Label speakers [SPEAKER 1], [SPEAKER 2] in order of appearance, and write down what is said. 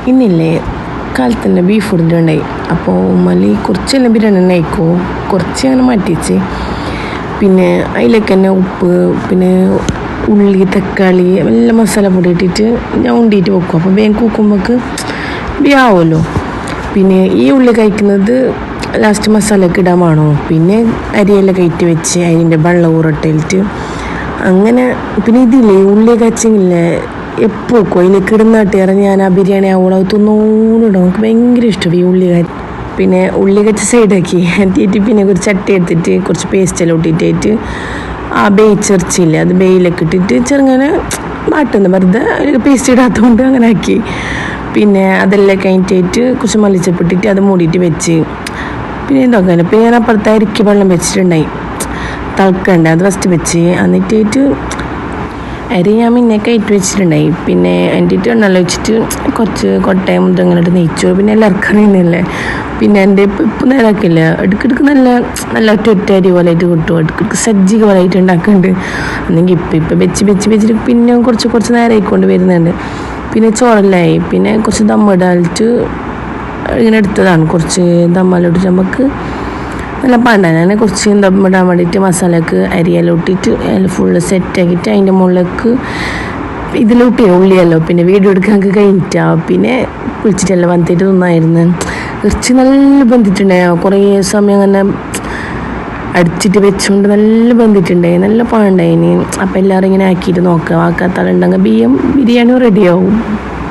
[SPEAKER 1] ഇന്നില്ലേ കാലത്ത് തന്നെ ബീഫ് ഫുഡിലുണ്ടായി. അപ്പോൾ ഉമ്മലി കുറച്ചെല്ലാം ബിരിയാണി തന്നെ ആയിക്കോ, കുറച്ച് അങ്ങനെ മാറ്റിച്ച്. പിന്നെ അതിലേക്ക് തന്നെ ഉപ്പ്, പിന്നെ ഉള്ളി, തക്കാളി എല്ലാം മസാല പൊടി ഇട്ടിട്ട് ഞാൻ ഉണ്ടിയിട്ട് വെക്കും. അപ്പോൾ വേഗം കൂക്കുമ്പോൾക്ക് ആവുമല്ലോ. പിന്നെ ഈ ഉള്ളി കഴിക്കുന്നത് ലാസ്റ്റ് മസാലയൊക്കെ ഇടാമാണോ. പിന്നെ അരിയെല്ലാം കയറ്റി വെച്ച് അതിൻ്റെ വെള്ളം ഊറട്ടിട്ട് അങ്ങനെ. പിന്നെ ഇതില്ലേ ഉള്ളി കച്ചിങ്ങില്ലേ എപ്പോൾ വെക്കും അതിലേക്ക് ഇടുന്നാട്ടി ഇറങ്ങി ഞാൻ ആ ബിരിയാണി ആവുമ്പോൾ അത് തിന്നോണ്ടിടും. നമുക്ക് ഭയങ്കര ഇഷ്ടം ഈ ഉള്ളി കാച്ചി. പിന്നെ ഉള്ളി കച്ച് സൈഡാക്കി എത്തിയിട്ട് പിന്നെ ഒരു ചട്ടി എടുത്തിട്ട് കുറച്ച് പേസ്റ്റെല്ലാം ഇട്ടിട്ടായിട്ട് ആ ബേച്ചിറച്ചില്ലേ അത് ബേയിലൊക്കെ ഇട്ടിട്ട് ചെറുങ്ങനെ മാട്ടുന്നു, വെറുതെ പേസ്റ്റ് ഇടാത്തതുകൊണ്ട് അങ്ങനെ ആക്കി. പിന്നെ അതെല്ലാം കഴിഞ്ഞിട്ടായിട്ട് കുറച്ച് മല്ലിച്ചപ്പിട്ടിട്ട് അത് മൂടിയിട്ട് വെച്ച്. പിന്നെ ഇതൊക്കെ പിന്നെ ഞാൻ അപ്പുറത്തെ അരിക്ക് വെള്ളം വെച്ചിട്ടുണ്ടായി, തിളക്കണ്ടേ, അത് ഫസ്റ്റ് വെച്ച്. എന്നിട്ടായിട്ട് അരി ഞാൻ മുന്നേ കയറ്റി വെച്ചിട്ടുണ്ടായി. പിന്നെ എൻ്റെ എണ്ണ വെച്ചിട്ട് കുറച്ച് കൊട്ടയം ഇതങ്ങനെ നെയ്ച്ചോറ് പിന്നെ എല്ലാവർക്കും അറിയുന്നില്ലേ. പിന്നെ എൻ്റെ ഇപ്പം നേരാക്കില്ല, ഇടയ്ക്കിടയ്ക്ക് നല്ല ഒറ്റ അരി പോലെ ആയിട്ട് കിട്ടും, ഇടയ്ക്കിടയ്ക്ക് സജ്ജിക പോലെ ആയിട്ട് ഉണ്ടാക്കുന്നുണ്ട്. അല്ലെങ്കിൽ ഇപ്പം വെച്ചിട്ട് പിന്നെ കുറച്ച് നേരം ആയിക്കൊണ്ട് വരുന്നുണ്ട്. പിന്നെ ചോറെല്ലായി. പിന്നെ കുറച്ച് ദമ്മിടാലിട്ട് ഇങ്ങനെ എടുത്തതാണ്. കുറച്ച് ദമ്മെല്ലാം നമുക്ക് നല്ല പാണ്ടാണ്. അങ്ങനെ കുറച്ച് ദമ്മിടാൻ വേണ്ടിയിട്ട് മസാലക്ക് അരിയെല്ലാം ഇട്ടിട്ട് അതിൽ ഫുള്ള് സെറ്റാക്കിയിട്ട് അതിൻ്റെ മുകളിലേക്ക് ഇതിലൂട്ടി ഉള്ളിയല്ലോ. പിന്നെ വീഡിയോ എടുക്കാൻ കഴിഞ്ഞിട്ടാ. പിന്നെ കുളിച്ചിട്ടെല്ലാം വന്നിട്ട് തിന്നായിരുന്നു. ഇറച്ചി നല്ല ബന്ധിട്ടുണ്ടായോ, കുറേ സമയം അങ്ങനെ അടിച്ചിട്ട് വെച്ചുകൊണ്ട് നല്ല ബന്ധിട്ടുണ്ടായി, നല്ല പാണ്ടായിന്. അപ്പം എല്ലാവരും ഇങ്ങനെ ആക്കിയിട്ട് നോക്കാം, ആക്കാത്താളുണ്ടെങ്കിൽ ബിരിയാണി റെഡിയാവും.